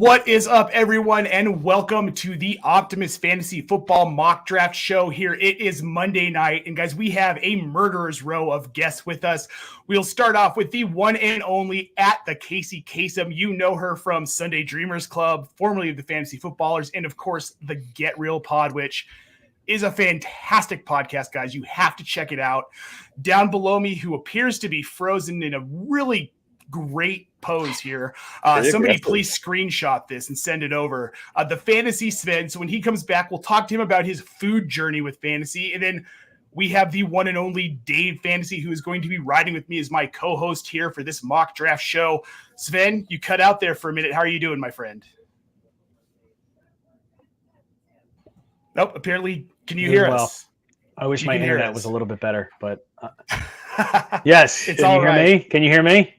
What is up, everyone, and welcome to the Optimus Fantasy Football Mock Draft Show here. It is Monday night, and guys, we have a murderer's row of guests with us. We'll start off with the one and only at the Kacey Kasem. You know her from Sunday Dreamers Club, formerly of the Fantasy Footballers, and of course, the Get Real Pod, which is a fantastic podcast, guys. You have to check it out. Down below me, who appears to be frozen in a really great pose here. Somebody please screenshot this and send it over. The Fantasy Sven. So when he comes back, we'll talk to him about his food journey with fantasy. And then we have the one and only Dave Fantasy, who is going to be riding with me as my co-host here for this mock draft show. Sven, you cut out there for a minute. How are you doing, my friend? Nope. Apparently, can you hear us? I wish my internet was a little bit better, but yes. It's all right. Hear me? Can you hear me?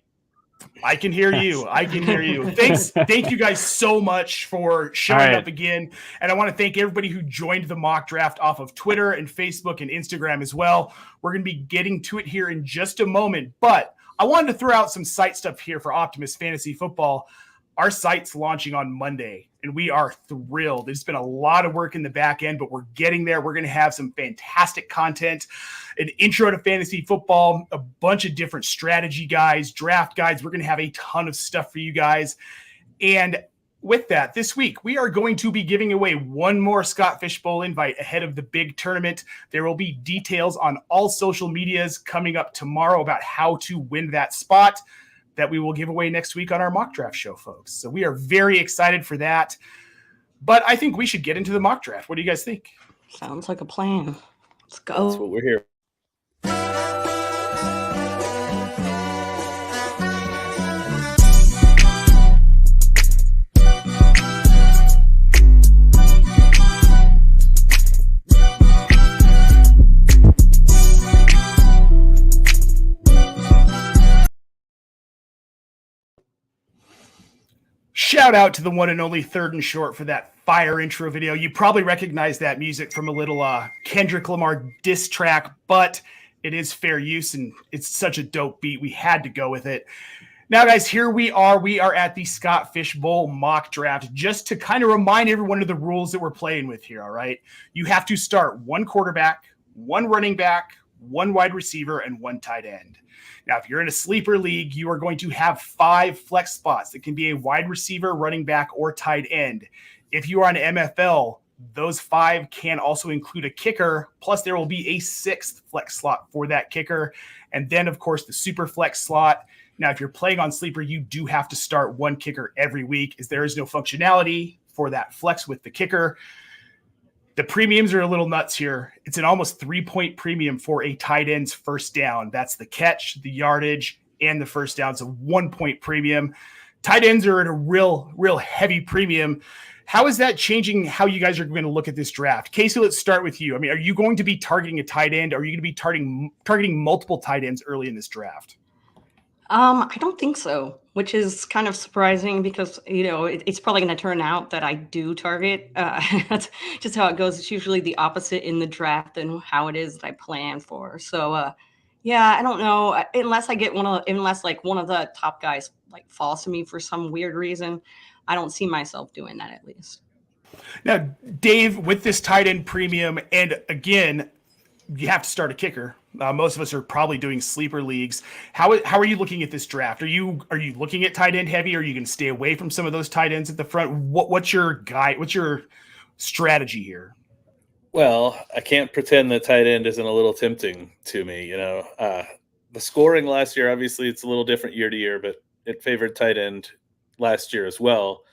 I can hear you. I can hear you. Thank you guys so much for showing up again. And I want to thank everybody who joined the mock draft off of Twitter and Facebook and Instagram as well. We're going to be getting to it here in just a moment, but I wanted to throw out some site stuff here for Optimus Fantasy Football. Our site's launching on Monday, and we are thrilled. It's been a lot of work in the back end, but we're getting there. We're going to have some fantastic content, an intro to fantasy football, a bunch of different strategy guides, draft guides. We're going to have a ton of stuff for you guys. And with that, this week, we are going to be giving away one more Scott Fish Bowl invite ahead of the big tournament. There will be details on all social medias coming up tomorrow about how to win that spot that we will give away next week on our mock draft show, folks. So we are very excited for that. But I think we should get into the mock draft. What do you guys think? Sounds like a plan. Let's go. That's what we're here. Shout out to the one and only Third and Short for that fire intro video. You probably recognize that music from a little Kendrick Lamar diss track, but it is fair use, and it's such a dope beat. We had to go with it. Now, guys, here we are. We are at the Scott Fish Bowl mock draft. Just to kind of remind everyone of the rules that we're playing with here, all right? You have to start one quarterback, one running back, one wide receiver, and one tight end. Now, if you're in a sleeper league, you are going to have 5 flex spots. It can be a wide receiver, running back, or tight end. If you are on MFL, those 5 can also include a kicker, plus there will be a 6th flex slot for that kicker. And then, of course, the super flex slot. Now, if you're playing on sleeper, you do have to start one kicker every week, as there is no functionality for that flex with the kicker. The premiums are a little nuts here. It's an almost 3-point premium for a tight end's first down. That's the catch, the yardage, and the first down. So 1-point premium. Tight ends are at a real heavy premium. How is that changing how you guys are going to look at this draft? Casey, let's start with you. I mean, are you going to be targeting a tight end? Or are you going to be targeting multiple tight ends early in this draft? I don't think so, which is kind of surprising because, it's probably going to turn out that I do target. That's just how it goes. It's usually the opposite in the draft than how it is that I plan for. So, I don't know. Unless one of the top guys falls to me for some weird reason, I don't see myself doing that at least. Now, Dave, with this tight end premium, and again, you have to start a kicker. Most of us are probably doing sleeper leagues. How are you looking at this draft? Are you looking at tight end heavy? Or are you going to stay away from some of those tight ends at the front? What's your guide? What's your strategy here? Well, I can't pretend that tight end isn't a little tempting to me. The scoring last year, obviously, it's a little different year to year, but it favored tight end last year as well.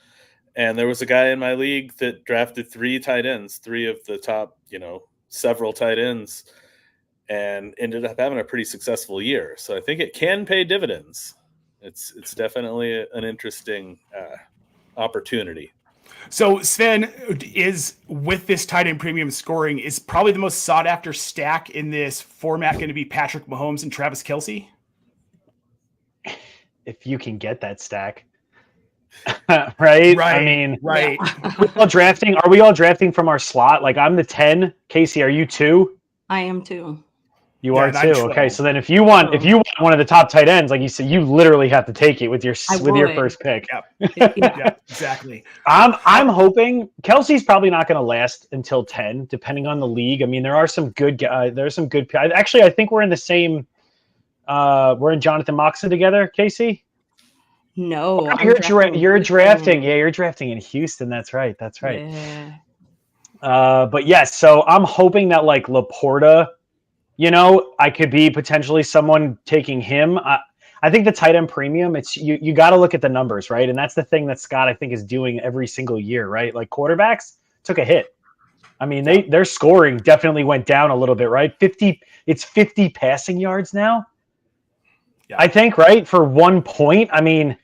And there was a guy in my league that drafted 3 tight ends, 3 of the top, several tight ends, and ended up having a pretty successful year. So I think it can pay dividends. It's definitely an interesting opportunity. So Sven, is with this tight end premium scoring, is probably the most sought after stack in this format going to be Patrick Mahomes and Travis Kelce? If you can get that stack. Right? I mean, right. Are we all drafting from our slot? Like I'm the 10. Casey, are you 2? I am 2. You Yeah, are and I'm too. 12. Okay, so then if you want one of the top tight ends, like you said, you literally have to take it with your would. first pick. Yeah, exactly. I'm hoping Kelsey's probably not going to last until 10, depending on the league. I mean, there are some good actually, I think we're in the same. We're in Jonathan Moxon together, Casey. No, you're drafting. Yeah, you're drafting in Houston. That's right. Yeah. But yes, so I'm hoping that like Laporta, I could be potentially someone taking him. I think the tight end premium, it's you got to look at the numbers, right? And that's the thing that Scott, I think, is doing every single year, right? Like quarterbacks took a hit. I mean, their scoring definitely went down a little bit, right? 50 passing yards now. Yeah. I think, right? For 1 point. I mean,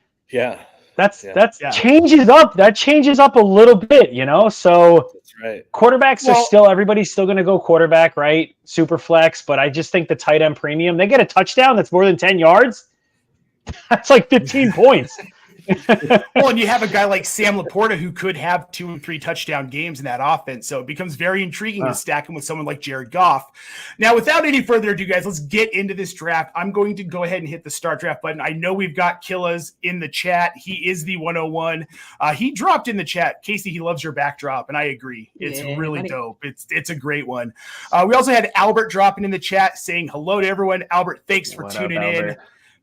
that's changes up. That changes up a little bit, So that's right. Quarterbacks are everybody's still going to go quarterback, right? Super flex, but I just think the tight end premium, they get a touchdown that's more than 10 yards. That's like 15 points. Well, and you have a guy like Sam Laporta who could have 2 and 3 touchdown games in that offense. So it becomes very intriguing to stack him with someone like Jared Goff. Now, without any further ado, guys, let's get into this draft. I'm going to go ahead and hit the start draft button. I know we've got Killas in the chat. He is the 101. He dropped in the chat. Casey, he loves your backdrop, and I agree. It's really dope. It's a great one. We also had Albert dropping in the chat saying hello to everyone. Albert, thanks for tuning in.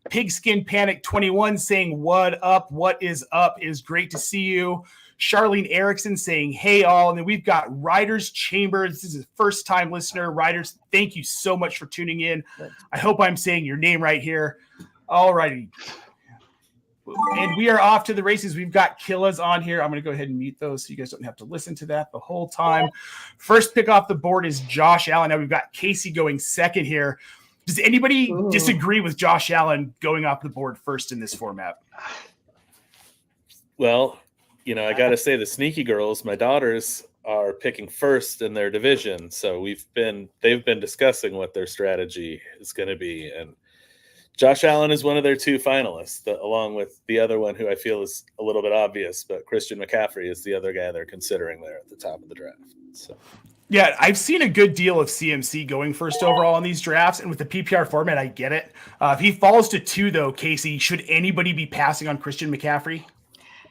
Pigskin Panic 21 saying, what up? What is up? It is great to see you. Charlene Erickson saying, hey, all. And then we've got Riders Chambers. This is a first-time listener. Riders, thank you so much for tuning in. I hope I'm saying your name right here. All righty. And we are off to the races. We've got Killas on here. I'm going to go ahead and mute those so you guys don't have to listen to that the whole time. First pick off the board is Josh Allen. Now we've got Casey going second here. Does anybody disagree with Josh Allen going off the board first in this format? Well, I got to say the sneaky girls, my daughters, are picking first in their division. So they've been discussing what their strategy is going to be. And Josh Allen is one of their 2 finalists, along with the other one who I feel is a little bit obvious, but Christian McCaffrey is the other guy they're considering there at the top of the draft. So. Yeah, I've seen a good deal of CMC going first overall in these drafts, and with the PPR format, I get it. If he falls to 2, though, Casey, should anybody be passing on Christian McCaffrey?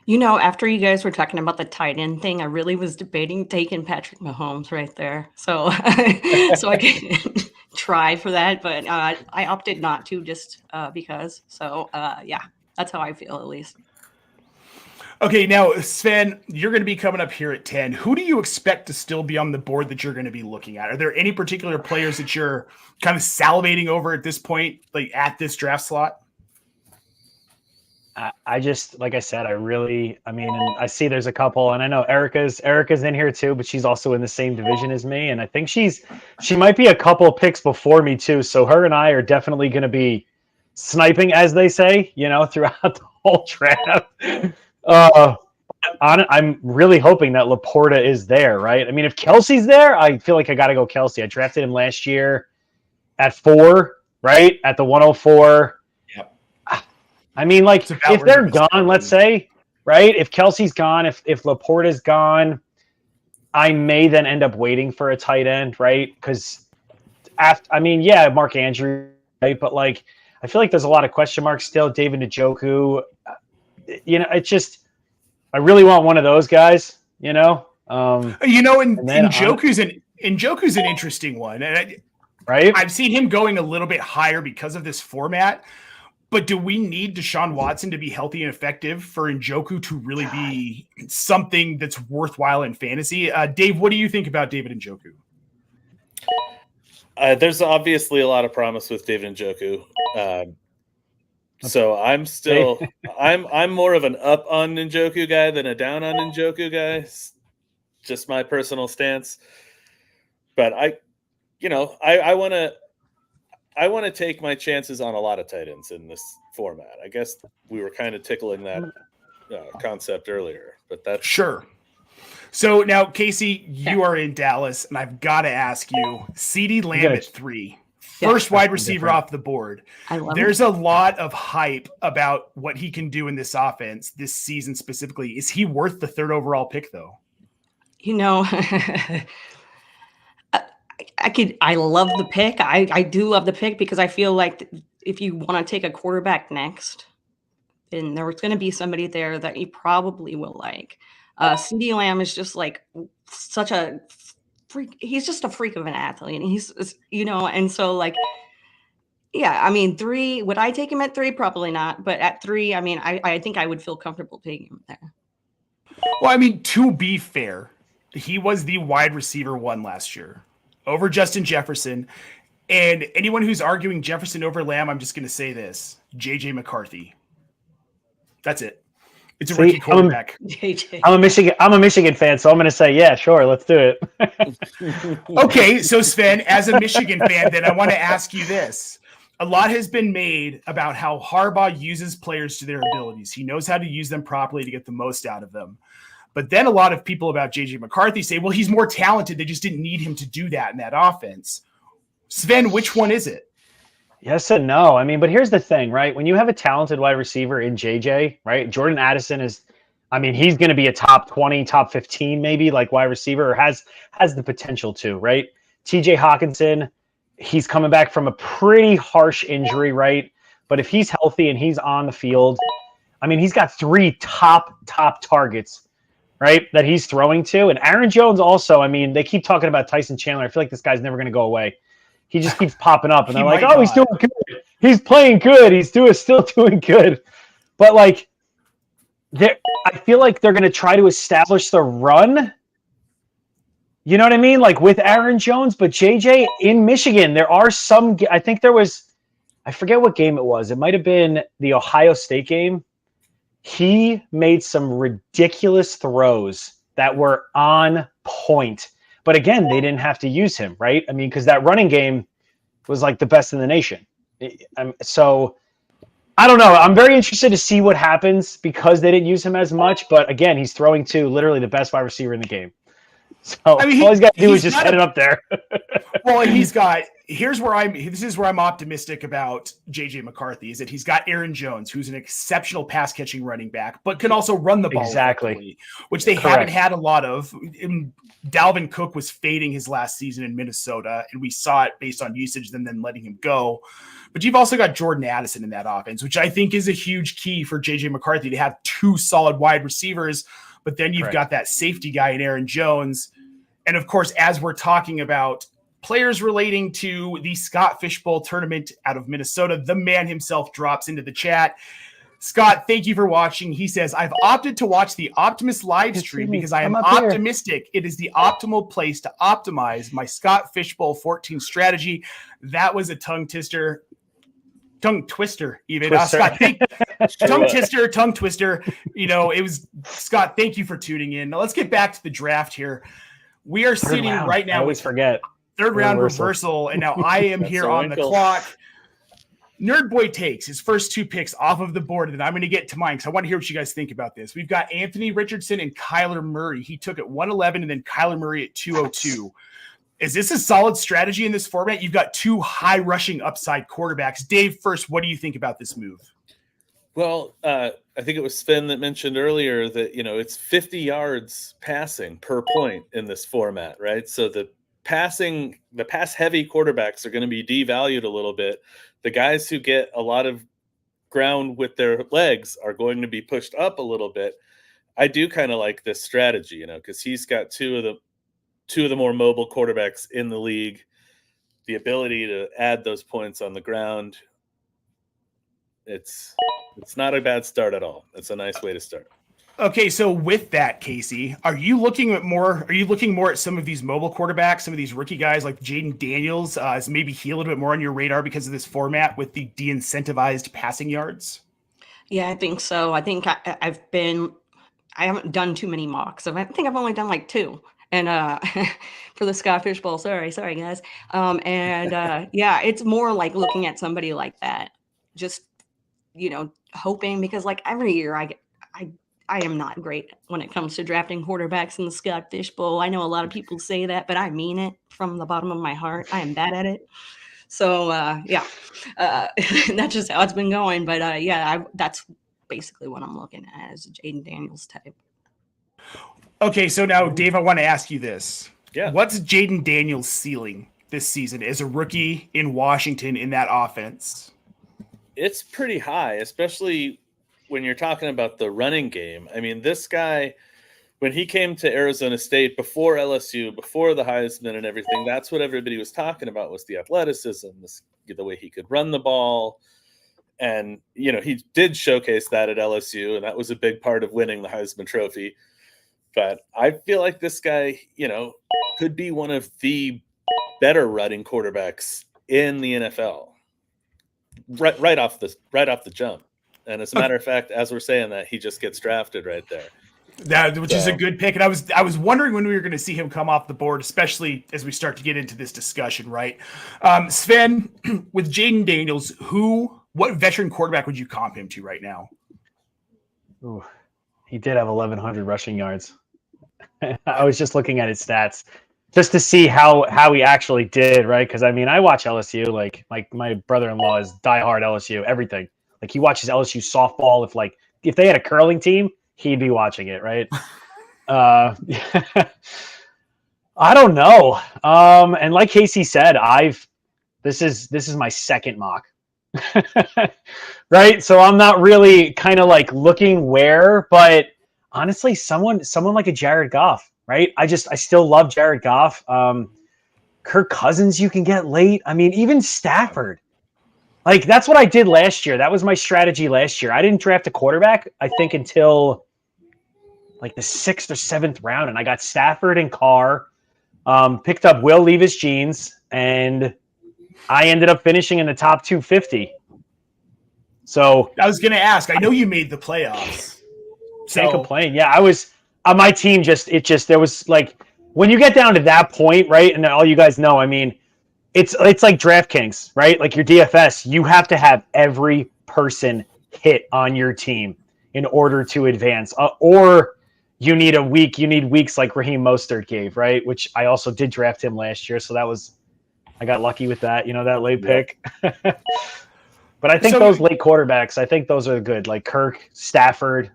After you guys were talking about the tight end thing, I really was debating taking Patrick Mahomes right there. So I could try for that, but I opted not to just because. So, that's how I feel at least. Okay, now, Sven, you're going to be coming up here at 10. Who do you expect to still be on the board that you're going to be looking at? Are there any particular players that you're kind of salivating over at this point, like at this draft slot? I just, like I said, and I see there's a couple, and I know Erica's in here too, but she's also in the same division as me, and I think she might be a couple picks before me too. So her and I are definitely going to be sniping, as they say, throughout the whole draft. I'm really hoping that Laporta is there, right? I mean, if Kelsey's there, I feel like I got to go Kelsey. I drafted him last year at 4, right? At the 104. Yep. I mean, like, if they're gone, let's say, right? If Kelsey's gone, if Laporta's gone, I may then end up waiting for a tight end, right? Because, Mark Andrews, right? But, like, I feel like there's a lot of question marks still. David Njoku, it's just, I really want one of those guys, Njoku's an interesting one. And right? I've seen him going a little bit higher because of this format. But do we need Deshaun Watson to be healthy and effective for Njoku to really be something that's worthwhile in fantasy? Dave, what do you think about David Njoku? There's obviously a lot of promise with David Njoku. So I'm still I'm more of an up on Njoku guy than a down on Njoku guy. Just my personal stance. But I want to take my chances on a lot of tight ends in this format. I guess we were kind of tickling that concept earlier, but that's sure. So now, Casey, you are in Dallas, and I've got to ask you, CeeDee Lamb at 3. First wide receiver off the board. There's a lot of hype about what he can do in this offense this season specifically. Is he worth the 3rd overall pick, though? I love the pick. I do love the pick because I feel like if you want to take a quarterback next, then there's going to be somebody there that you probably will like. CeeDee Lamb is just like such a freak. He's just a freak of an athlete, and he's and so like, yeah. I mean, 3. Would I take him at 3? Probably not. But at 3, I mean, I think I would feel comfortable taking him there. Well, I mean, to be fair, he was the wide receiver 1 last year over Justin Jefferson. And anyone who's arguing Jefferson over Lamb, I'm just going to say this: JJ McCarthy. That's it. It's a rookie quarterback. I'm a Michigan fan, so I'm going to say, yeah, sure, let's do it. Okay, so Sven, as a Michigan fan, then I want to ask you this. A lot has been made about how Harbaugh uses players to their abilities. He knows how to use them properly to get the most out of them. But then a lot of people about JJ McCarthy say, well, he's more talented. They just didn't need him to do that in that offense. Sven, which one is it? Yes and no. I mean, but here's the thing, right? When you have a talented wide receiver in JJ, right? Jordan Addison is, I mean, he's going to be a top 20, top 15, maybe like wide receiver, or has the potential to, right? TJ Hawkinson, he's coming back from a pretty harsh injury, right? But if he's healthy and he's on the field, I mean, he's got 3 top targets, right? That he's throwing to. And Aaron Jones also, I mean, they keep talking about Tyson Chandler. I feel like this guy's never going to go away. He just keeps popping up, and they're like, "Oh, he's doing good. He's playing good. He's still doing good." But like, I feel like they're going to try to establish the run. You know what I mean? Like with Aaron Jones, but JJ in Michigan, there are some. I think there was, I forget what game it was. It might have been the Ohio State game. He made some ridiculous throws that were on point. But again, they didn't have to use him, right? I mean, because that running game was like the best in the nation. So I don't know. I'm very interested to see what happens because they didn't use him as much. But again, he's throwing to literally the best wide receiver in the game. So I mean, all he's got to do is just head it up there. Well, and this is where I'm optimistic about JJ McCarthy, is that he's got Aaron Jones, who's an exceptional pass catching running back, but can also run the ball exactly, which they haven't had a lot of. Dalvin Cook was fading his last season in Minnesota, and we saw it based on usage, then letting him go. But you've also got Jordan Addison in that offense, which I think is a huge key for JJ McCarthy to have 2 solid wide receivers. But then you've got that safety guy in Aaron Jones. And of course, as we're talking about players relating to the Scott Fishbowl tournament out of Minnesota, the man himself drops into the chat. Scott, thank you for watching. He says, I've opted to watch the Optimus live stream because I am optimistic it is the optimal place to optimize my Scott Fishbowl 14 strategy. That was a tongue twister, even. Scott, tongue twister. You know, it was Scott. Thank you for tuning in. Now let's get back to the draft here. We are sitting right now with third round reversal, and now I am here on the clock. Nerd Boy takes his first 2 picks off of the board, and then I'm going to get to mine because I want to hear what you guys think about this. We've got Anthony Richardson and Kyler Murray. He took at 111, and then Kyler Murray at 202. Is this a solid strategy in this format? You've got 2 high rushing upside quarterbacks. Dave, first, what do you think about this move? Well, I think it was Sven that mentioned earlier that, you know, it's 50 yards passing per point in this format, right? So the pass heavy quarterbacks are going to be devalued a little bit. The guys who get a lot of ground with their legs are going to be pushed up a little bit. I do kind of like this strategy, you know, because he's got two of the more mobile quarterbacks in the league, the ability to add those points on the ground. It's not a bad start at all. It's a nice way to start. Okay, so with that, Kacey, are you looking more at some of these mobile quarterbacks, some of these rookie guys like Jaden Daniels, is maybe he a little bit more on your radar because of this format with the de-incentivized passing yards? Yeah, I think so. I think I haven't done too many mocks. I think I've only done like 2. And for the Scott Fishbowl, sorry guys. Yeah, it's more like looking at somebody like that, just, you know, hoping, because like every year I am not great when it comes to drafting quarterbacks in the Scott Fishbowl. I know a lot of people say that, but I mean it from the bottom of my heart. I am bad at it. So that's just how it's been going. But that's basically what I'm looking at, is a Jaden Daniels type. Okay, so now, Dave, I want to ask you this. Yeah. What's Jaden Daniels' ceiling? this season as a rookie in Washington in that offense? It's pretty high, especially when you're talking about the running game. I mean, this guy, when he came to Arizona State before LSU, before the Heisman and everything, that's what everybody was talking about, was the athleticism, the way he could run the ball. And, he did showcase that at LSU, and that was a big part of winning the Heisman Trophy. But I feel like this guy, could be one of the better running quarterbacks in the NFL. Right off the jump. And as a matter of fact, as we're saying that, he just gets drafted right there. Which is a good pick. And I was wondering when we were going to see him come off the board, especially as we start to get into this discussion, right? Sven, with Jaden Daniels, what veteran quarterback would you comp him to right now? Ooh, he did have 1,100 rushing yards. I was just looking at his stats just to see how he actually did, right? Because, I watch LSU. Like my brother-in-law is diehard LSU, everything. Like, he watches LSU softball. If they had a curling team, he'd be watching it, right? I don't know. And like Kacey said, this is my second mock. Right? So I'm not really kind of like looking where, but honestly, someone like a Jared Goff, right? I still love Jared Goff. Kirk Cousins you can get late. Even Stafford. Like, that's what I did last year. That was my strategy last year. I didn't draft a quarterback, I think, until like the 6th or 7th round, and I got Stafford and Carr, picked up Will Levis-Jeans, and I ended up finishing in the top 250. So I was going to ask, I know you made the playoffs. Can't complain. Yeah, I was on my team. There was like, when you get down to that point, right? And all you guys know, it's like DraftKings, right? Like your DFS, you have to have every person hit on your team in order to advance, or you need weeks like Raheem Mostert gave, right? Which I also did draft him last year, so I got lucky with that, that late pick. But I think those late quarterbacks, I think those are good, like Kirk, Stafford.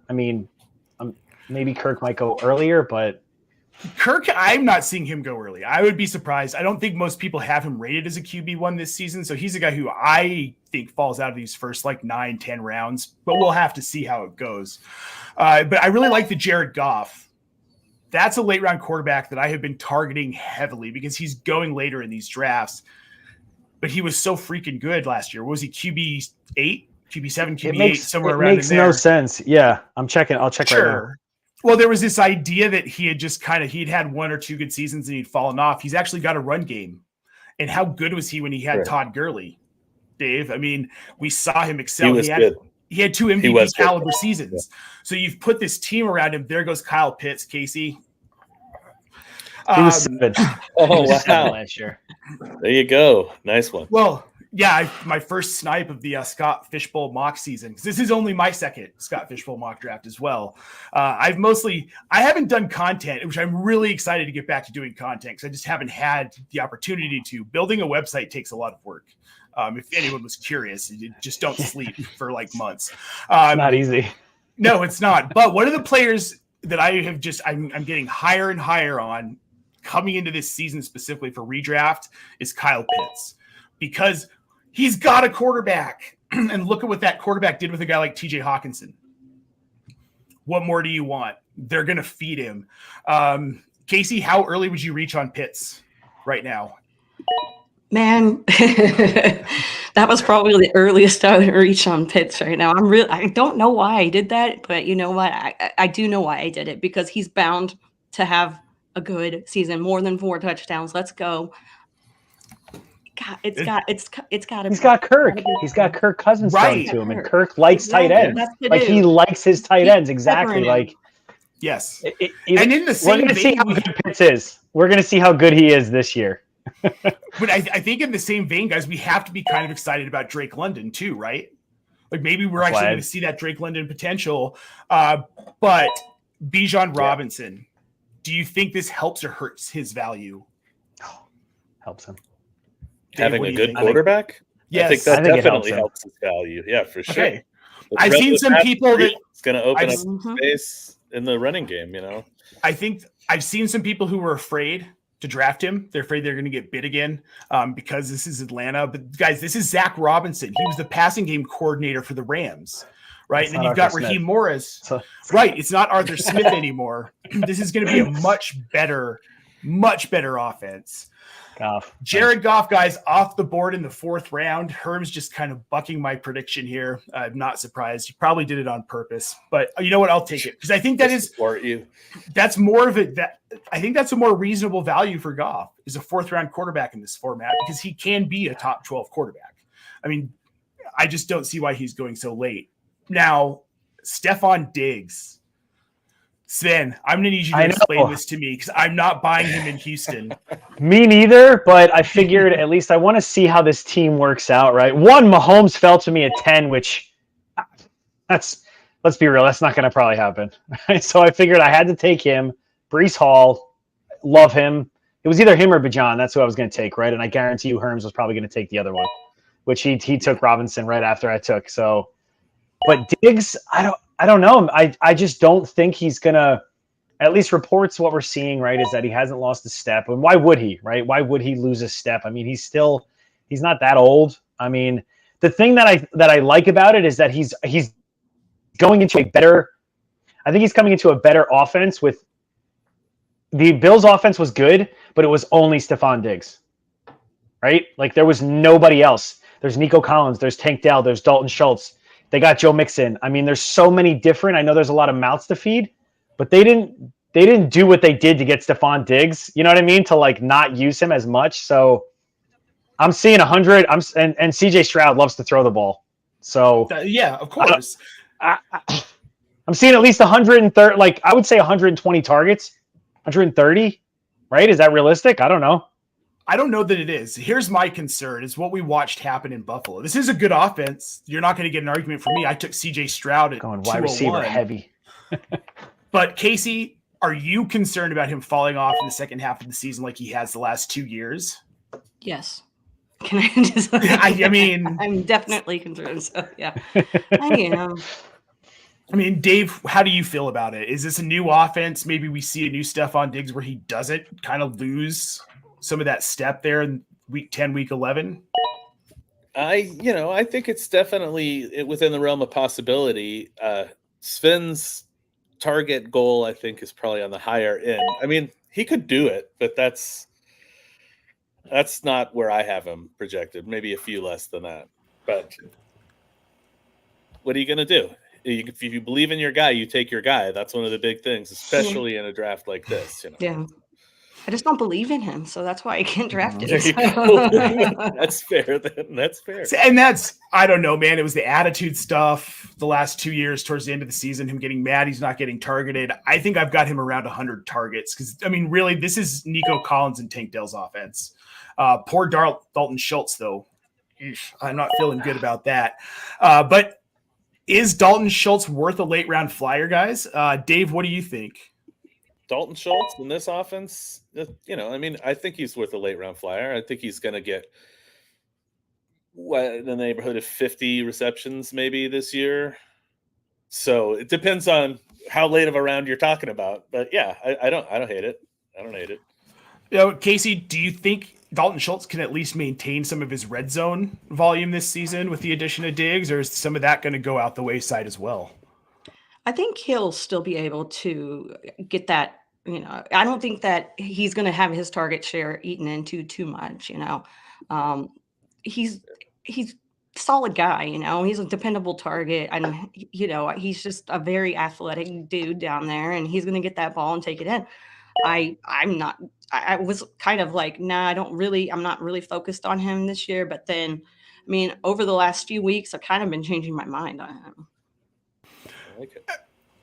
Maybe Kirk might go earlier, but Kirk, I'm not seeing him go early. I would be surprised. I don't think most people have him rated as a QB1 this season. So he's a guy who I think falls out of these first 9-10 rounds, but we'll have to see how it goes. But I really like the Jared Goff. That's a late round quarterback that I have been targeting heavily because he's going later in these drafts. But he was so freaking good last year. What was he, QB8, QB7, QB8, somewhere around in there? It makes no sense. Yeah, I'll check right now. Well, there was this idea that he had just he'd had 1 or 2 good seasons and he'd fallen off. He's actually got a run game. And how good was he when he had Todd Gurley, Dave? We saw him excel. He had 2 MVP caliber seasons. Yeah. So you've put this team around him. There goes Kyle Pitts, Kacey. He was 7. Wow. Last year. There you go. Nice one. Well, yeah, my first snipe of the Scott Fishbowl mock season, because this is only my second Scott Fishbowl mock draft as well. I haven't done content, which I'm really excited to get back to doing content because I just haven't had the opportunity to. Building a website takes a lot of work. If anyone was curious, you just don't sleep for months. It's not easy. No, it's not. But one of the players that I'm getting higher and higher on coming into this season specifically for redraft is Kyle Pitts, because he's got a quarterback. And look at what that quarterback did with a guy like TJ Hawkinson. What more do you want? They're going to feed him. Kacey, how early would you reach on Pitts right now? Man, that was probably the earliest I would reach on Pitts right now. I don't know why I did that, but you know what? I do know why I did it, because he's bound to have a good season, more than 4 touchdowns. Let's go. God, it's got to. He's got Kirk. He's got Kirk Cousins right to him, and Kirk likes tight ends. He likes his tight ends exactly. Yes. And in the same, we're going to see how good Pitts is. We're going to see how good he is this year. But I think in the same vein, guys, we have to be kind of excited about Drake London too, right? Maybe we're actually going to see that Drake London potential. But Bijan Robinson, do you think this helps or hurts his value? Helps him. Having a good quarterback? Yes. I think that definitely helps his value. Yeah, for sure. Okay. I've seen some people that it's going to open up space in the running game, I think I've seen some people who were afraid to draft him. They're afraid they're going to get bid again because this is Atlanta. But guys, this is Zach Robinson. He was the passing game coordinator for the Rams, right? It's and then not you've got Arthur Raheem Smith. Morris. So, Right. It's not Arthur Smith anymore. This is going to be a much better offense. Goff. Jared Goff, guys, off the board in the 4th round. Herm's just kind of bucking my prediction here. I'm not surprised. You probably did it on purpose, but you know what? I'll take it because I think that's more of it. That I think that's a more reasonable value for Goff is a 4th round quarterback in this format because he can be a top 12 quarterback. I mean, I just don't see why he's going so late. Now, Stephon Diggs. Sven, I'm going to need you to explain this to me because I'm not buying him in Houston. Me neither, but I figured at least I want to see how this team works out, right? One, Mahomes fell to me at 10, which let's be real, that's not going to probably happen. Right? So I figured I had to take him. Breece Hall, love him. It was either him or Bajan. That's who I was going to take, right? And I guarantee you Herms was probably going to take the other one, which he took Robinson right after I took. So, but Diggs, I don't know. I just don't think he's going to, at least reports what we're seeing, right, is that he hasn't lost a step. And why would he, right? Why would he lose a step? I mean, he's not that old. I mean, the thing that I like about it is that he's going into I think he's coming into a better offense with the Bills offense was good, but it was only Stephon Diggs, right? Like there was nobody else. There's Nico Collins, there's Tank Dell, there's Dalton Schultz. They got Joe Mixon. I mean, there's so many different. I know there's a lot of mouths to feed, but they didn't do what they did to get Stephon Diggs. You know what I mean? To like not use him as much. So I'm seeing 100. And CJ Stroud loves to throw the ball. So yeah, of course. I'm seeing at least 130. Like I would say 120 targets, 130. Right? Is that realistic? I don't know. I don't know that it is. Here's my concern is what we watched happen in Buffalo. This is a good offense. You're not going to get an argument from me. I took CJ Stroud at going wide receiver heavy. But Kacey, are you concerned about him falling off in the second half of the season like he has the last 2 years? Yes. Can I just I mean, I'm definitely concerned. So yeah, I am. I mean, Dave, how do you feel about it? Is this a new offense? Maybe we see a new Stephon Diggs where he doesn't kind of lose some of that step there in week 10, week 11? I think it's definitely within the realm of possibility. Sven's target goal, I think, is probably on the higher end. I mean, he could do it, but that's not where I have him projected. Maybe a few less than that. But what are you going to do? If you believe in your guy, you take your guy. That's one of the big things, especially in a draft like this. Yeah. I just don't believe in him, so that's why I can't draft him. That's fair. Then that's fair. And I don't know, man. It was the attitude stuff the last 2 years towards the end of the season. Him getting mad, he's not getting targeted. I think I've got him around 100 targets because I mean, really, this is Nico Collins and Tank Dell's offense. Poor Dalton Schultz, though. I'm not feeling good about that. But is Dalton Schultz worth a late round flyer, guys? Dave, what do you think? Dalton Schultz in this offense, I mean, I think he's worth a late round flyer. I think he's going to get in the neighborhood of 50 receptions maybe this year. So it depends on how late of a round you're talking about. But yeah, I don't hate it. I don't hate it. Kacey, do you think Dalton Schultz can at least maintain some of his red zone volume this season with the addition of Diggs, or is some of that going to go out the wayside as well? I think he'll still be able to get that. I don't think that he's going to have his target share eaten into too much. He's a solid guy. He's a dependable target, and he's just a very athletic dude down there, and he's going to get that ball and take it in. I was kind of like, nah, I'm not really focused on him this year. But then, I mean, over the last few weeks, I've kind of been changing my mind on him.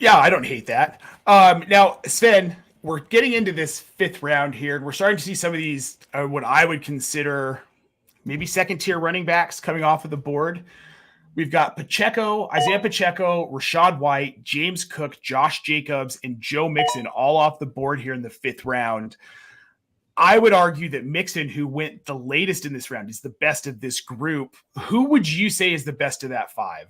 Yeah, I don't hate that. Now, Sven, we're getting into this 5th round here, and we're starting to see some of these, what I would consider maybe second-tier running backs coming off of the board. We've got Isaiah Pacheco, Rashad White, James Cook, Josh Jacobs, and Joe Mixon all off the board here in the 5th round. I would argue that Mixon, who went the latest in this round, is the best of this group. Who would you say is the best of that 5?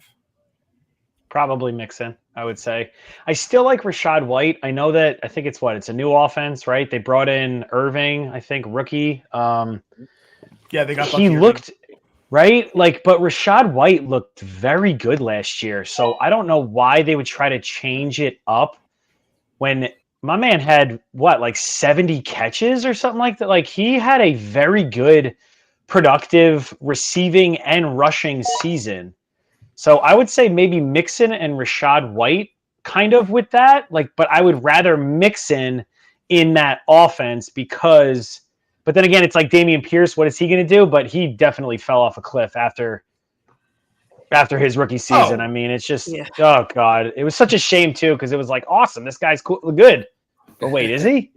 Probably Mixon, I would say. I still like Rachaad White. I know that it's a new offense, right? They brought in Irving, I think, rookie. Yeah, they got he Bucky looked right, but Rachaad White looked very good last year. So I don't know why they would try to change it up when my man had 70 catches or something like that. Like, he had a very good, productive receiving and rushing season. So I would say maybe Mixon and Rachaad White kind of with that. But I would rather Mixon in that offense because, but then again, it's like Dameon Pierce. What is he going to do? But he definitely fell off a cliff after his rookie season. I mean, it's just, oh God, it was such a shame too, because it was like, awesome, this guy's cool, good. But wait, is he?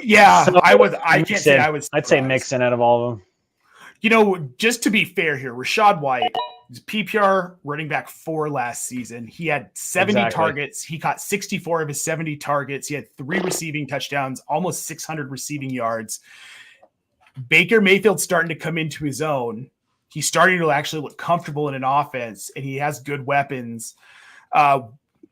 Yeah, so, I can't say I was. I'd say Mixon out of all of them. You know, just to be fair here, Rachaad White was PPR running back 4 last season. He had 70 targets. He caught 64 of his 70 targets. He had 3 receiving touchdowns, almost 600 receiving yards. Baker Mayfield's starting to come into his own. He's starting to actually look comfortable in an offense, and he has good weapons.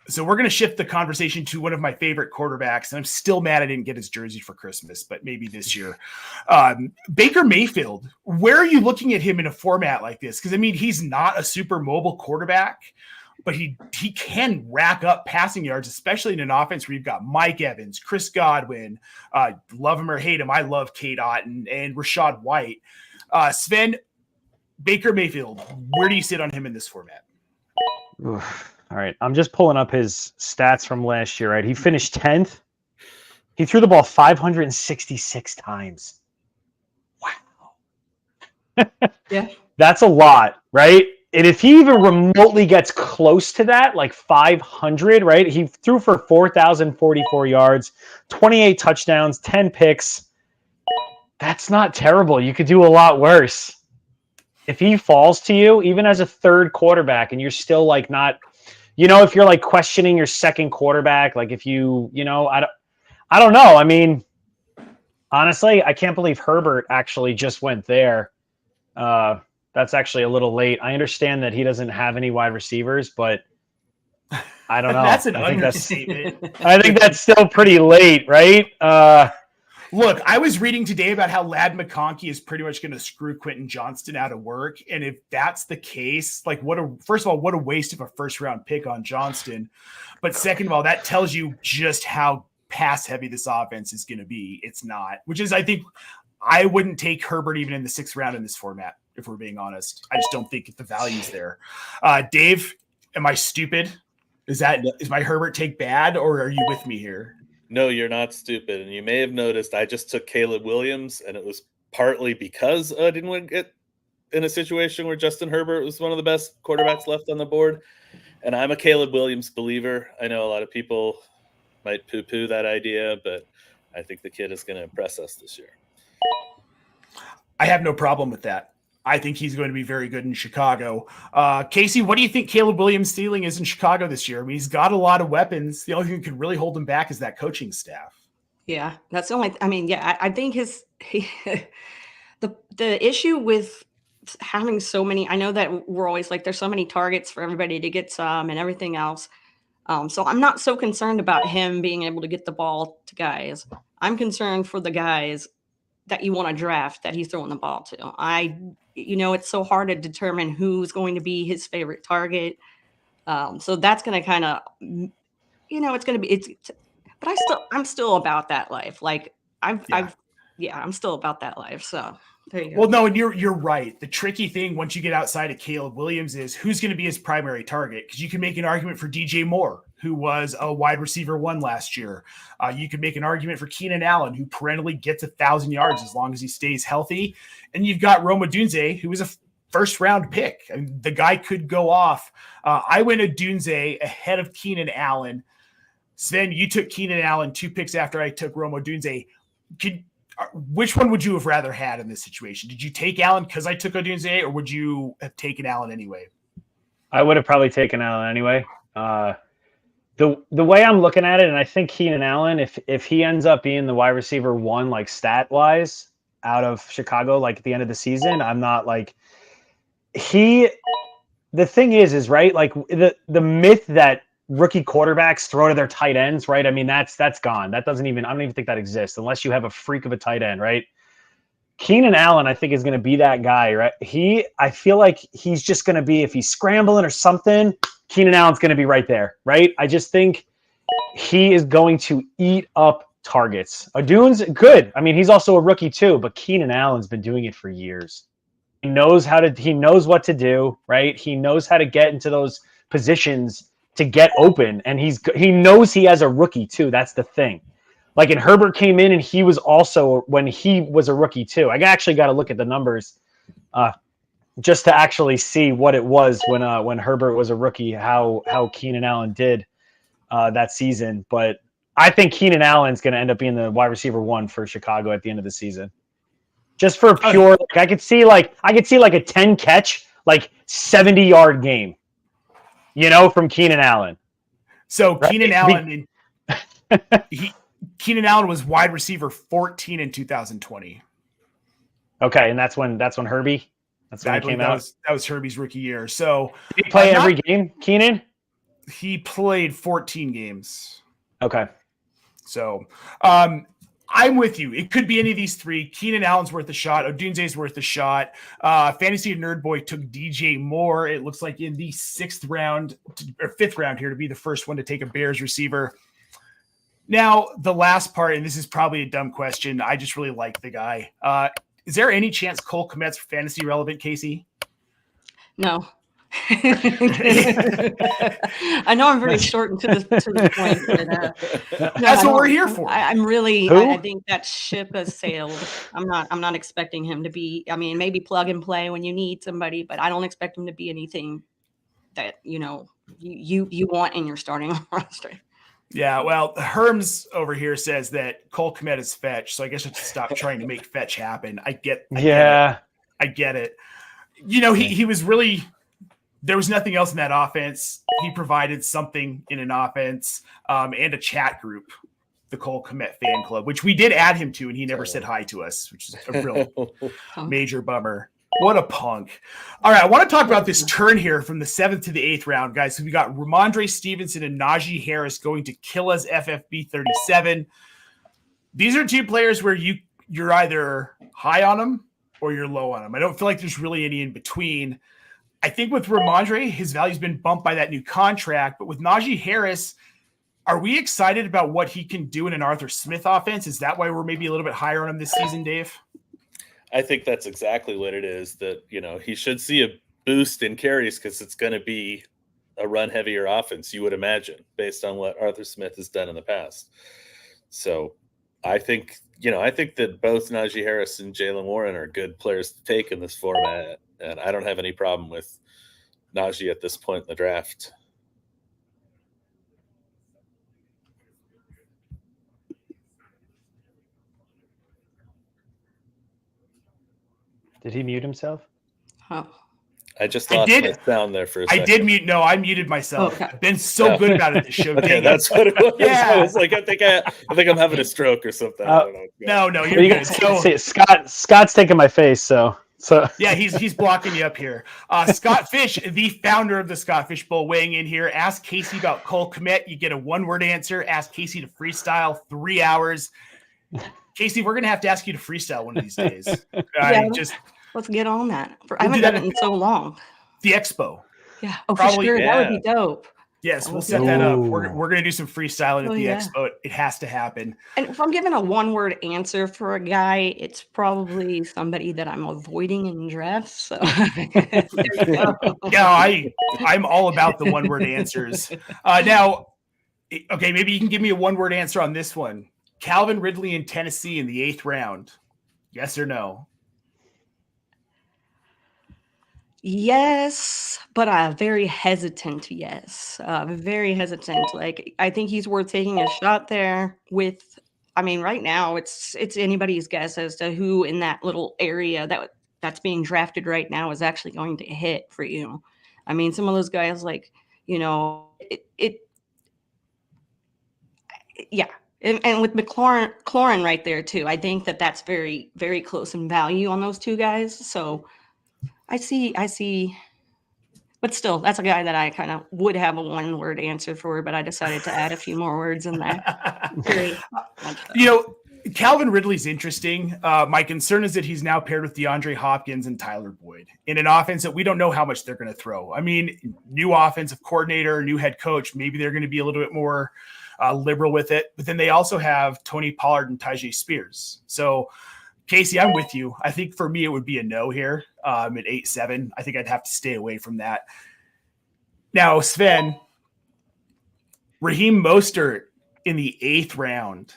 So we're going to shift the conversation to one of my favorite quarterbacks, and I'm still mad I didn't get his jersey for Christmas, but maybe this year. Baker Mayfield, where are you looking at him in a format like this? Because, I mean, he's not a super mobile quarterback, but he can rack up passing yards, especially in an offense where you've got Mike Evans, Chris Godwin, love him or hate him, I love K-Dot, and Rachaad White. Sven, Baker Mayfield, where do you sit on him in this format? Oof. All right, I'm just pulling up his stats from last year, right? He finished 10th. He threw the ball 566 times. Wow. Yeah. That's a lot, right? And if he even remotely gets close to that, like 500, right? He threw for 4,044 yards, 28 touchdowns, 10 picks. That's not terrible. You could do a lot worse. If he falls to you, even as a third quarterback, and you're still like not, if you're like questioning your second quarterback, like if you, I don't know. I mean, honestly, I can't believe Herbert actually just went there. That's actually a little late. I understand that he doesn't have any wide receivers, but I don't know. That's an understatement. I think that's still pretty late, right? Look, I was reading today about how Ladd McConkey is pretty much going to screw Quentin Johnston out of work. And if that's the case, first of all, what a waste of a first round pick on Johnston. But second of all, that tells you just how pass heavy this offense is going to be. It's not, which is, I think, I wouldn't take Herbert even in the 6th round in this format, if we're being honest. I just don't think the value's there. Dave, am I stupid? Is my Herbert take bad, or are you with me here? No, you're not stupid. And you may have noticed I just took Caleb Williams, and it was partly because I didn't want to get in a situation where Justin Herbert was one of the best quarterbacks left on the board. And I'm a Caleb Williams believer. I know a lot of people might poo-poo that idea, but I think the kid is going to impress us this year. I have no problem with that. I think he's going to be very good in Chicago. Kacey, what do you think Caleb Williams' ceiling is in Chicago this year? I mean, he's got a lot of weapons. The only thing that can really hold him back is that coaching staff. Yeah, that's the only. I think the issue with having so many. I know that we're always like, there's so many targets for everybody to get some and everything else. So I'm not so concerned about him being able to get the ball to guys. I'm concerned for the guys that you want to draft that he's throwing the ball to. It's so hard to determine who's going to be his favorite target. So that's going to kind of, it's going to be, but I'm still about that life. Like I'm still about that life. So there you go. Well, no, and you're right. The tricky thing once you get outside of Caleb Williams is who's going to be his primary target. Because you can make an argument for DJ Moore, who was a wide receiver 1 last year. You could make an argument for Keenan Allen, who perennially gets 1,000 yards as long as he stays healthy. And you've got Rome Odunze, who was a first-round pick. I mean, the guy could go off. I went Odunze ahead of Keenan Allen. Sven, you took Keenan Allen 2 picks after I took Rome Odunze. Which one would you have rather had in this situation? Did you take Allen because I took Odunze, or would you have taken Allen anyway? I would have probably taken Allen anyway. The way I'm looking at it, and I think Keenan Allen, if he ends up being the wide receiver 1, like stat wise, out of Chicago, like at the end of the season, I'm not like the thing is right, like the myth that rookie quarterbacks throw to their tight ends, right? I mean, that's gone. That doesn't even, I don't even think that exists unless you have a freak of a tight end, right? Keenan Allen, I think, is going to be that guy, right? I feel like he's just going to be, if he's scrambling or something, Keenan Allen's going to be right there, right? I just think he is going to eat up targets. Adune's good. I mean, he's also a rookie too, but Keenan Allen's been doing it for years. He knows what to do, right? He knows how to get into those positions to get open, and he knows he has a rookie too. That's the thing. Like, and Herbert came in, and he was also, when he was a rookie too. I actually got to look at the numbers just to actually see what it was when Herbert was a rookie, how Keenan Allen did that season. But I think Keenan Allen's going to end up being the wide receiver 1 for Chicago at the end of the season. Just for pure, like, I could see like a 10 catch, like 70-yard game, from Keenan Allen. So right? Keenan Allen was wide receiver 14 in 2020. Okay, and that's when Herbie. That's when he came out. That was Herbie's rookie year. So did he play every game, Keenan? He played 14 games. Okay. So I'm with you. It could be any of these three. Keenan Allen's worth a shot. Odunze's worth a shot. Fantasy Nerd Boy took DJ Moore. It looks like in the 5th round here to be the first one to take a Bears receiver. Now, the last part, and this is probably a dumb question. I just really like the guy. Is there any chance Cole Kmet's fantasy relevant, Casey? No. I know I'm very short and to the point, but that's what we're here for. I think that ship has sailed. I'm not expecting him to be. I mean, maybe plug and play when you need somebody, but I don't expect him to be anything that you want in your starting roster. Yeah, well, Herms over here says that Cole Kmet is fetch, so I guess I should stop trying to make fetch happen. I get it. He was really. There was nothing else in that offense. He provided something in an offense and a chat group, the Cole Kmet fan club, which we did add him to, and he never said hi to us, which is a real major bummer. What a punk. All right, I want to talk about this turn here from the 7th to the 8th round, guys. So we got Ramondre Stevenson and Najee Harris going to kill us FFB 37. These are two players where you're either high on them or you're low on them. I don't feel like there's really any in between. I think with Ramondre, his value's been bumped by that new contract. But with Najee Harris, are we excited about what he can do in an Arthur Smith offense? Is that why we're maybe a little bit higher on him this season, Dave? I think that's exactly what it is, that, he should see a boost in carries because it's going to be a run-heavier offense, you would imagine, based on what Arthur Smith has done in the past. So I think that both Najee Harris and Jaylen Warren are good players to take in this format. And I don't have any problem with Najee at this point in the draft. Did he mute himself? Oh. I just lost my sound there for a second. I did mute. No, I muted myself. Okay. I've been so good about it this show. Okay, that's what it was. Yeah. I was like, I think I'm having a stroke or something. I don't know. No, you're good. So, Scott's taking my face, so yeah, he's blocking you up here. Scott Fish, the founder of the Scott Fish Bowl, weighing in here. Ask Casey about Cole Kmet. You get a 1-word answer. Ask Casey to freestyle 3 hours. Casey, we're gonna have to ask you to freestyle one of these days. Let's get on that. I haven't done it in so long. The Expo. Yeah. Oh, for sure. Yeah. That would be dope. Yes, we'll set that up. We're going to do some freestyling at the Expo. It has to happen. And if I'm giving a 1-word answer for a guy, it's probably somebody that I'm avoiding in drafts. So there you go. Yeah, I'm all about the 1-word answers. Now, okay, maybe you can give me a 1-word answer on this one. Calvin Ridley in Tennessee in the 8th round. Yes or no? Yes, but a very hesitant yes. Very hesitant. Like, I think he's worth taking a shot there with, right now it's anybody's guess as to who in that little area that's being drafted right now is actually going to hit for you. Some of those guys, like, yeah. And with McLaurin right there too, I think that's very, very close in value on those two guys. So I see, But still, that's a guy that I kind of would have a one-word answer for, but I decided to add a few more words in there. Very much so. You know, Calvin Ridley's interesting. My concern is that he's now paired with DeAndre Hopkins and Tyler Boyd in an offense that we don't know how much they're going to throw. I mean, new offensive coordinator, new head coach, maybe they're going to be a little bit more liberal with it. But then they also have Tony Pollard and Tyjae Spears. So, Casey, I'm with you. I think for me, it would be a no here at 8-7. I think I'd have to stay away from that. Now, Sven, Raheem Mostert in the 8th round.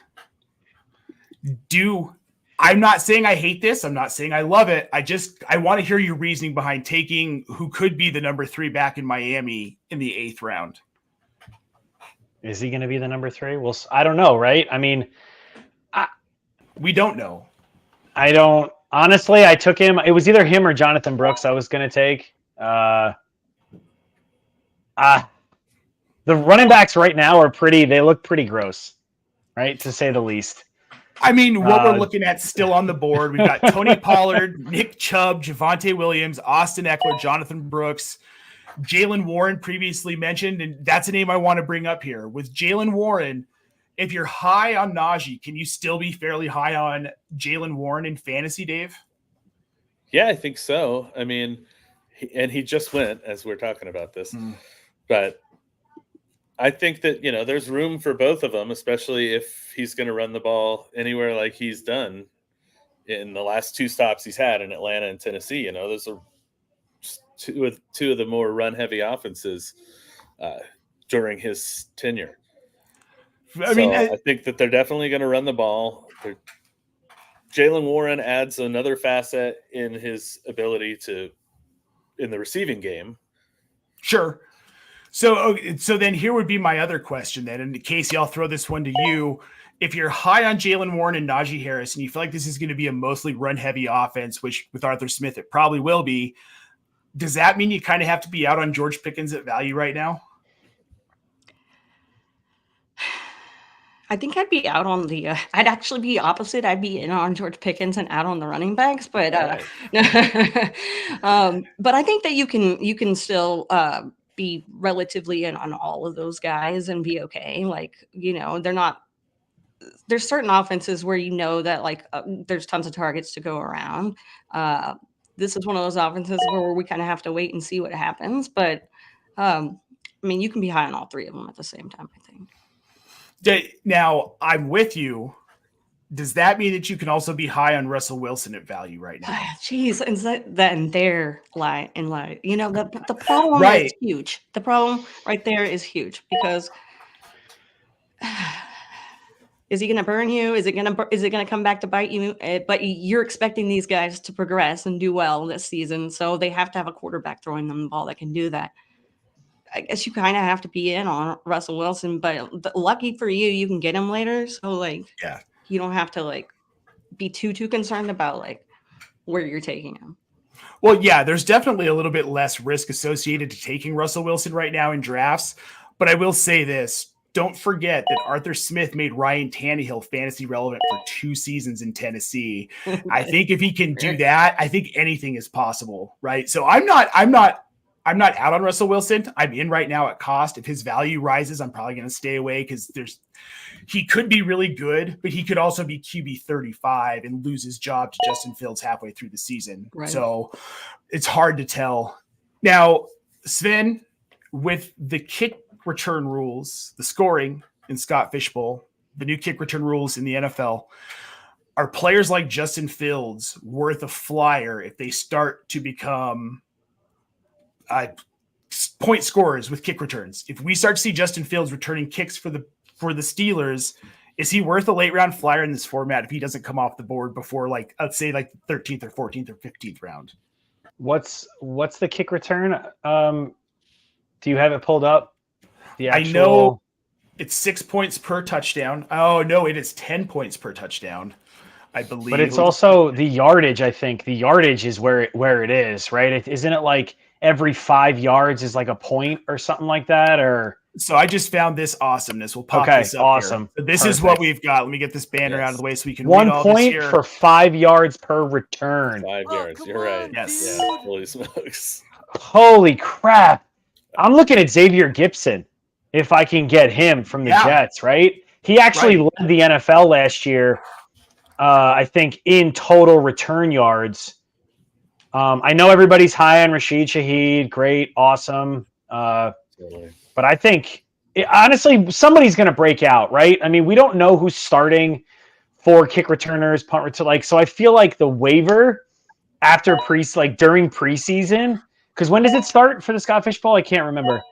I'm not saying I hate this. I'm not saying I love it. I want to hear your reasoning behind taking who could be the number 3 back in Miami in the 8th round. Is he going to be the number 3? Well, I don't know, right? I mean, we don't know. I don't. Honestly, I took him. It was either him or Jonathan Brooks I was going to take. The running backs right now they look pretty gross, right? To say the least. I mean, what we're looking at still on the board, we've got Tony Pollard, Nick Chubb, Javonte Williams, Austin Eckler, Jonathan Brooks, Jaylen Warren previously mentioned, and that's a name I want to bring up here. With Jaylen Warren, if you're high on Najee, can you still be fairly high on Jaylen Warren in fantasy, Dave? Yeah, I think so. I mean, he just went as we're talking about this, but I think that, there's room for both of them, especially if he's going to run the ball anywhere like he's done in the last 2 stops he's had in Atlanta and Tennessee. Those are two of the more run-heavy offenses during his tenure. I think that they're definitely going to run the ball. Jaylen Warren adds another facet in his ability in the receiving game. Sure. So then here would be my other question then, and Casey, I'll throw this one to you. If you're high on Jaylen Warren and Najee Harris, and you feel like this is going to be a mostly run-heavy offense, which with Arthur Smith it probably will be, does that mean you kind of have to be out on George Pickens at value right now? I think I'd be out on the. I'd actually be opposite. I'd be in on George Pickens and out on the running backs, but but I think that you can still be relatively in on all of those guys and be okay. Like, they're not. There's certain offenses where that there's tons of targets to go around. This is one of those offenses where we kind of have to wait and see what happens. But I mean, you can be high on all 3 of them at the same time, I think. Now, I'm with you. Does that mean that you can also be high on Russell Wilson at value right now? Jeez, and that in their lie. The problem is huge. The problem right there is huge because is he going to burn you? Is it going to come back to bite you? But you're expecting these guys to progress and do well this season, so they have to have a quarterback throwing them the ball that can do that. I guess you kind of have to be in on Russell Wilson, but lucky for you, you can get him later. So you don't have to be too concerned about where you're taking him. Well, yeah, there's definitely a little bit less risk associated to taking Russell Wilson right now in drafts. But I will say this. Don't forget that Arthur Smith made Ryan Tannehill fantasy relevant for 2 seasons in Tennessee. I think if he can do that, I think anything is possible, right? So I'm not out on Russell Wilson. I'm in right now at cost. If his value rises, I'm probably going to stay away because he could be really good, but he could also be QB 35 and lose his job to Justin Fields halfway through the season. Right. So it's hard to tell. Now, Sven, with the kick return rules, the scoring in Scott Fishbowl, the new kick return rules in the NFL, are players like Justin Fields worth a flyer if they start to become point scorers with kick returns? If we start to see Justin Fields returning kicks for the Steelers, is he worth a late round flyer in this format if he doesn't come off the board before let's say 13th or 14th or 15th round? What's the kick return? Do you have it pulled up? I know it's 6 points per touchdown. Oh no, it is 10 points per touchdown, I believe. But it's also the yardage. I think the yardage is where it is, right? Isn't it every 5 yards is a point or something like that? Or so I just found this awesomeness. We'll pop this up awesome. Here. So this is what we've got. Let me get this banner out of the way so we can 1 read all point this here. for 5 yards per return. 5 yards. You're right. Yes. Yeah, holy smokes. Holy crap. I'm looking at Xavier Gibson if I can get him from the Jets, right? He actually led the NFL last year, I think, in total return yards. I know everybody's high on Rashid Shaheed. Great, awesome. But I think, honestly, somebody's going to break out, right? I mean, we don't know who's starting for kick returners, punt return. So I feel like the waiver after during preseason, because when does it start for the Scott Fish Bowl? I can't remember.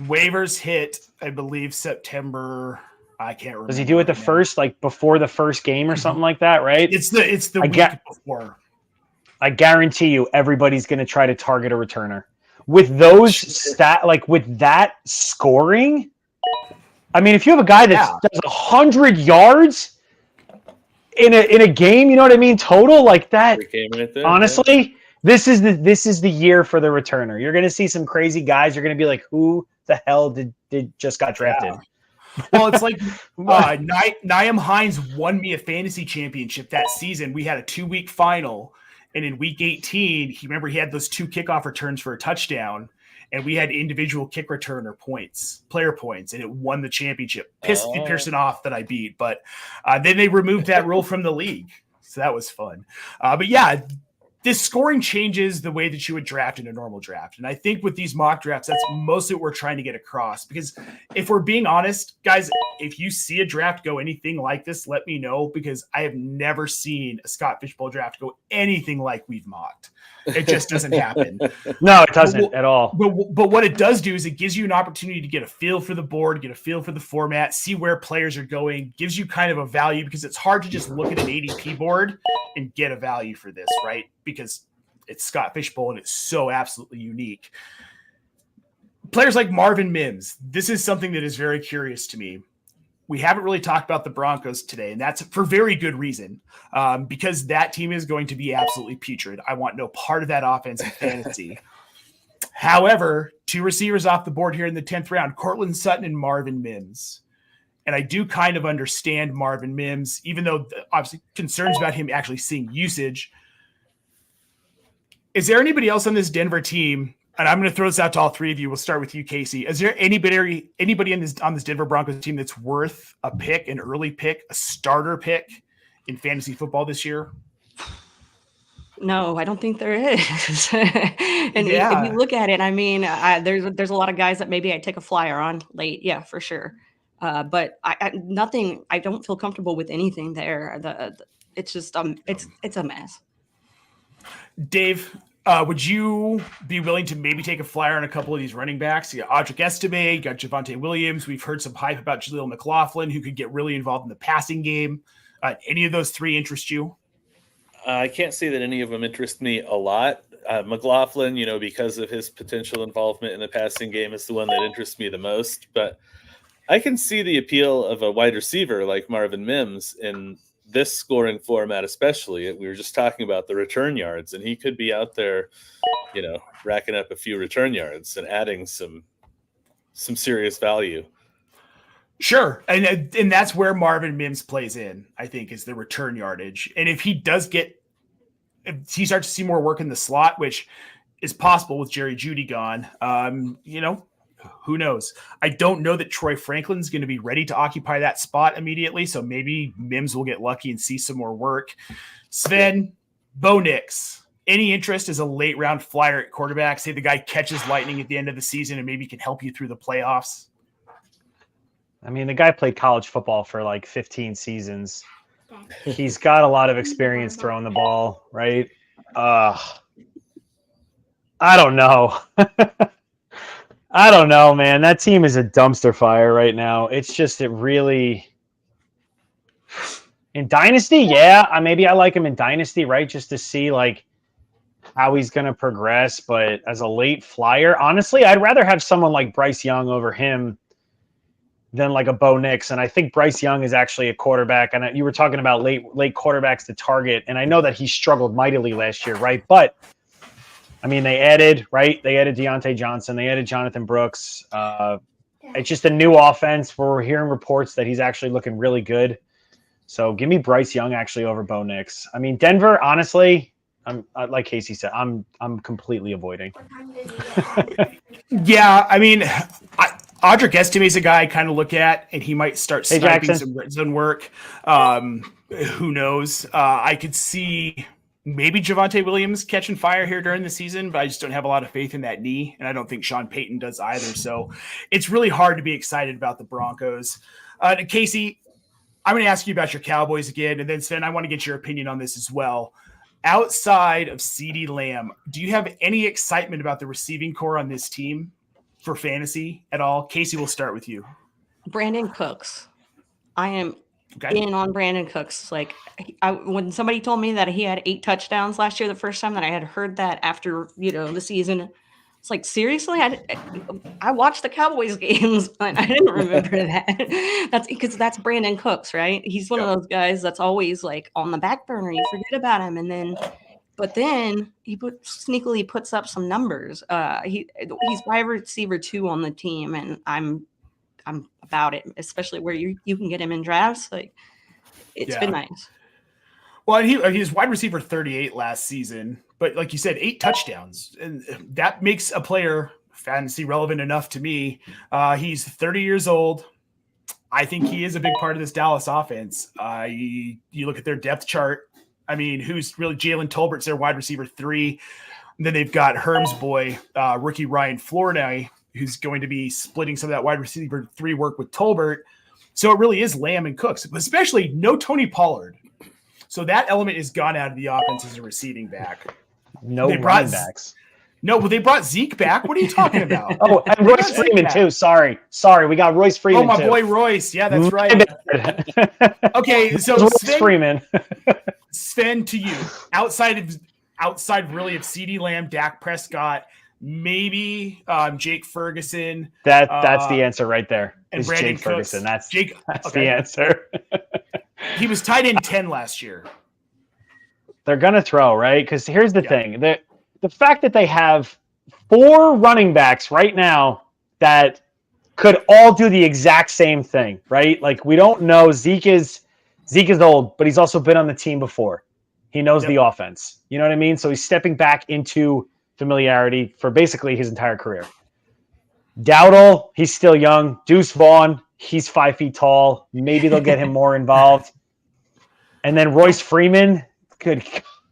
Waivers hit, I believe, September. I can't remember. Does he do it before the first game or something like that, right? It's the week before. I guarantee you everybody's going to try to target a returner. With those with that scoring, I mean, if you have a guy that does 100 yards in a game, you know what I mean, total like that. Honestly, this is the year for the returner. You're going to see some crazy guys. You're going to be like, who the hell did just got drafted? Yeah. Well, it's like Nyheim Hines won me a fantasy championship that season. We had a 2-week final, and in week 18, he had those 2 kickoff returns for a touchdown, and we had individual kick returner points, player points, and it won the championship. Pissed Pearson off that I beat, but then they removed that rule from the league, so that was fun. But yeah, this scoring changes the way that you would draft in a normal draft. And I think with these mock drafts, that's mostly what we're trying to get across. Because if we're being honest, guys, if you see a draft go anything like this, let me know, because I have never seen a Scott Fish Bowl draft go anything like we've mocked. It just doesn't happen. No, it doesn't at all. But what it does do is it gives you an opportunity to get a feel for the board, get a feel for the format, see where players are going, gives you kind of a value, because it's hard to just look at an ADP board and get a value for this, right? Because it's Scott Fish Bowl and it's so absolutely unique. Players like Marvin Mims, this is something that is very curious to me. We haven't really talked about the Broncos today, and that's for very good reason, because that team is going to be absolutely putrid. I want no part of that offense in fantasy. However, 2 receivers off the board here in the 10th round, Cortland Sutton and Marvin Mims. And I do kind of understand Marvin Mims, even though obviously concerns about him actually seeing usage. Is there anybody else on this Denver team? And I'm going to throw this out to all 3 of you. We'll start with you, Casey. Is there anybody on this Denver Broncos team that's worth a pick, an early pick, a starter pick in fantasy football this year? No, I don't think there is. And if you look at it, I mean, there's a lot of guys that maybe I'd take a flyer on late. Yeah, for sure. But nothing. I don't feel comfortable with anything there. It's just it's a mess. Dave, would you be willing to maybe take a flyer on a couple of these running backs? You got Audric Estime, you got Javonte Williams. We've heard some hype about Jaleel McLaughlin, who could get really involved in the passing game. Any of those 3 interest you? I can't say that any of them interest me a lot. McLaughlin, because of his potential involvement in the passing game, is the one that interests me the most. But I can see the appeal of a wide receiver like Marvin Mims in this scoring format, especially. We were just talking about the return yards, and he could be out there, racking up a few return yards and adding some serious value. Sure. And that's where Marvin Mims plays in, I think, is the return yardage. And if he starts to see more work in the slot, which is possible with Jerry Jeudy gone, who knows? I don't know that Troy Franklin's going to be ready to occupy that spot immediately. So maybe Mims will get lucky and see some more work. Sven, Bo Nix, any interest as a late round flyer at quarterback? Say the guy catches lightning at the end of the season and maybe can help you through the playoffs. I mean, the guy played college football for like 15 seasons. He's got a lot of experience throwing the ball, right? I don't know. I don't know, man. That team is a dumpster fire right now. It's just, in Dynasty, yeah. Maybe I like him in Dynasty, right? Just to see like how he's going to progress. But as a late flyer, honestly, I'd rather have someone like Bryce Young over him than like a Bo Nix. And I think Bryce Young is actually a quarterback. And you were talking about late quarterbacks to target. And I know that he struggled mightily last year, right? But I mean, they added Deontay Johnson. They added Jonathan Brooks. It's just a new offense. We're hearing reports that he's actually looking really good. So give me Bryce Young actually over Bo Nix. I mean, Denver, honestly, Like Kacey said, I'm completely avoiding. Yeah, I mean, Audric Estime is a guy I kind of look at, and he might start Hey, sniping Jackson. some red zone work. Who knows? I could see maybe Javonte Williams catching fire here during the season, but I just don't have a lot of faith in that knee, and I don't think Sean Payton does either. So it's really hard to be excited about the Broncos. Kacey, I'm going to ask you about your Cowboys again, and then Sven, I want to get your opinion on this as well. Outside of CeeDee Lamb, do you have any excitement about the receiving core on this team for fantasy at all? Kacey, we'll start with you. Brandon Cooks. I am in on Brandon Cooks. Like when somebody told me that he had 8 touchdowns last year, the first time that I had heard that after, the season, it's like, seriously? I watched the Cowboys games, and I didn't remember that. That's because that's Brandon Cooks, right? He's one of those guys that's always like on the back burner. You forget about him, but then he sneakily puts up some numbers. He's wide receiver 2 on the team, and I'm about it, especially where you can get him in drafts. Like it's been nice. Well, he was wide receiver 38 last season, but like you said, 8 touchdowns, and that makes a player fantasy relevant enough to me. He's 30 years old. I think he is a big part of this Dallas offense. You look at their depth chart. I mean, who's really Jalen Tolbert's their wide receiver 3. And then they've got Herm's boy, rookie Ryan Flournoy, who's going to be splitting some of that wide receiver 3 work with Tolbert. So it really is Lamb and Cooks, especially no Tony Pollard. So that element is gone out of the offense as a receiving back. No running backs. No, well, they brought Zeke back. What are you talking about? Oh, and Royce Freeman too. Sorry. We got Royce Freeman. Oh, my boy Royce. Yeah, that's right. Okay, so Freeman. Sven, to you, outside really of CeeDee Lamb, Dak Prescott, maybe Jake Ferguson. That's the answer right there. And Brandon Jake Ferguson. That's the answer. He was tight end 10 last year. They're gonna throw, right? Because here's the thing: the fact that they have 4 running backs right now that could all do the exact same thing, right? Like we don't know. Zeke is old, but he's also been on the team before. He knows the offense. You know what I mean? So he's stepping back into familiarity for basically his entire career. Dowdle, he's still young. Deuce Vaughn, he's 5 feet tall. Maybe they'll get him more involved. And then Royce Freeman, good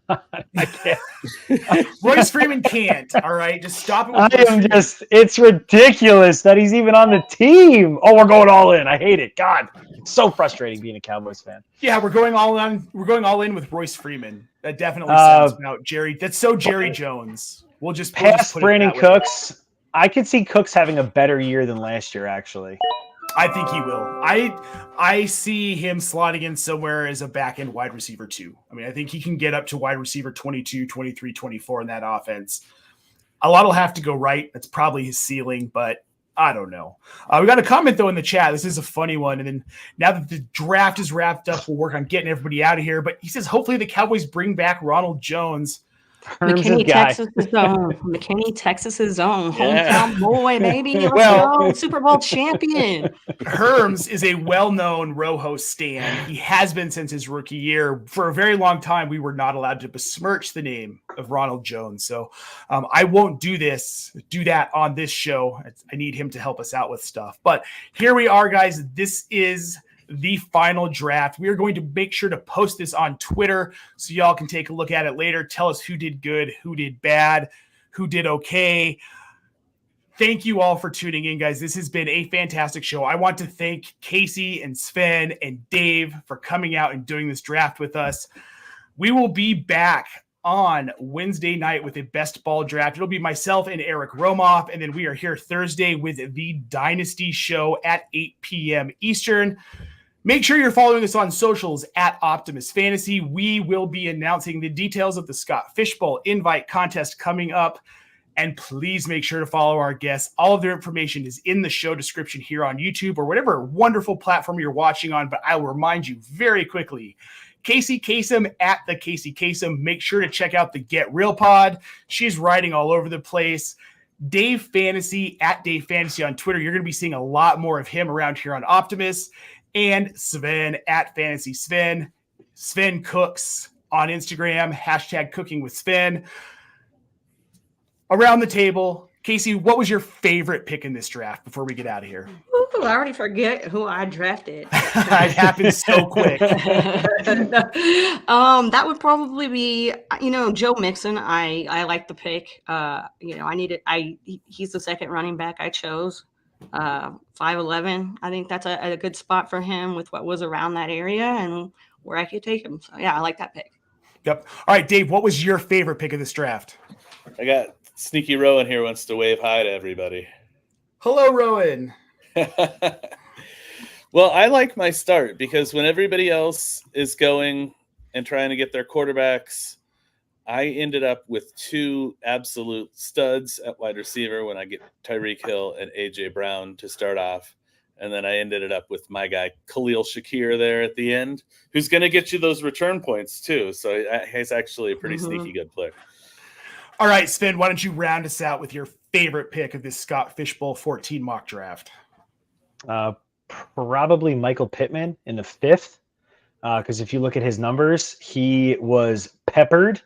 God, I can't. Royce Freeman can't. All right, just stop it. It's ridiculous that he's even on the team. Oh, we're going all in. I hate it. God, it's so frustrating being a Cowboys fan. Yeah, we're going all in. We're going all in with Royce Freeman. That definitely sounds about Jerry. That's so Jerry Jones. We'll just past Brandon Cooks. I could see Cooks having a better year than last year, actually. I think he will. I see him slotting in somewhere as a back-end wide receiver 2. I mean, I think he can get up to wide receiver 22, 23, 24 in that offense. A lot will have to go right. That's probably his ceiling, but I don't know. We got a comment, though, in the chat. This is a funny one. And then now that the draft is wrapped up, we'll work on getting everybody out of here. But he says, hopefully the Cowboys bring back Ronald Jones. McKinney, Texas's own. McKinney, Texas's own. Hometown boy, baby. Let's go. Super Bowl champion. Herms is a well-known Rojo stan. He has been since his rookie year. For a very long time, we were not allowed to besmirch the name of Ronald Jones. So I won't do that on this show. I need him to help us out with stuff. But here we are, guys. This is the final draft. We are going to make sure to post this on Twitter so y'all can take a look at it later. Tell us who did good, who did bad, who did okay. Thank you all for tuning in, guys. This has been a fantastic show. I want to thank Kacey and Sven and Dave for coming out and doing this draft with us. We will be back on Wednesday night with a best ball draft. It'll be myself and Eric Romoff, and then we are here Thursday with the Dynasty Show at 8 p.m. Eastern. Make sure you're following us on socials at Optimus Fantasy. We will be announcing the details of the Scott Fishbowl invite contest coming up. And please make sure to follow our guests. All of their information is in the show description here on YouTube or whatever wonderful platform you're watching on. But I will remind you very quickly, Kacey Kasem at the Kacey Kasem. Make sure to check out the Get Real Pod. She's writing all over the place. Dave Fantasy at Dave Fantasy on Twitter. You're going to be seeing a lot more of him around here on Optimus. And Sven at Fantasy Sven. Sven cooks. on Instagram, hashtag cooking with Sven. Around the table, Kacey, what was your favorite pick in this draft before we get out of here? Ooh, I already forget who I drafted. It happened so quick. That would probably be, Joe Mixon. I like the pick. He's the second running back I chose. 5'11". I think that's a good spot for him with what was around that area and where I could take him. So yeah, I like that pick. Yep. All right, Dave, what was your favorite pick of this draft? I got Sneaky Rowan here wants to wave hi to everybody. Hello, Rowan. Well, I like my start because when everybody else is going and trying to get their quarterbacks, I ended up with two absolute studs at wide receiver when I get Tyreek Hill and A.J. Brown to start off. And then I ended it up with my guy, Khalil Shakir, there at the end, who's going to get you those return points too. So he's actually a pretty sneaky good player. All right, Sven, why don't you round us out with your favorite pick of this Scott Fishbowl 14 mock draft? Probably Michael Pittman in the 5th. Because if you look at his numbers, he was peppered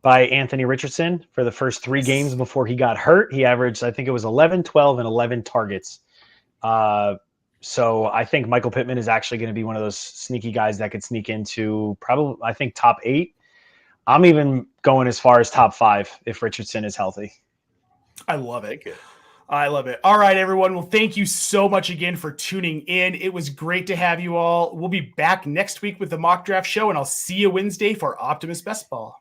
by Anthony Richardson for the first 3 games before he got hurt. He averaged, I think it was 11, 12, and 11 targets. So I think Michael Pittman is actually going to be one of those sneaky guys that could sneak into probably, I think, top 8. I'm even going as far as top 5 if Richardson is healthy. I love it. I love it. All right, everyone. Well, thank you so much again for tuning in. It was great to have you all. We'll be back next week with the mock draft show, and I'll see you Wednesday for Optimus Best Ball.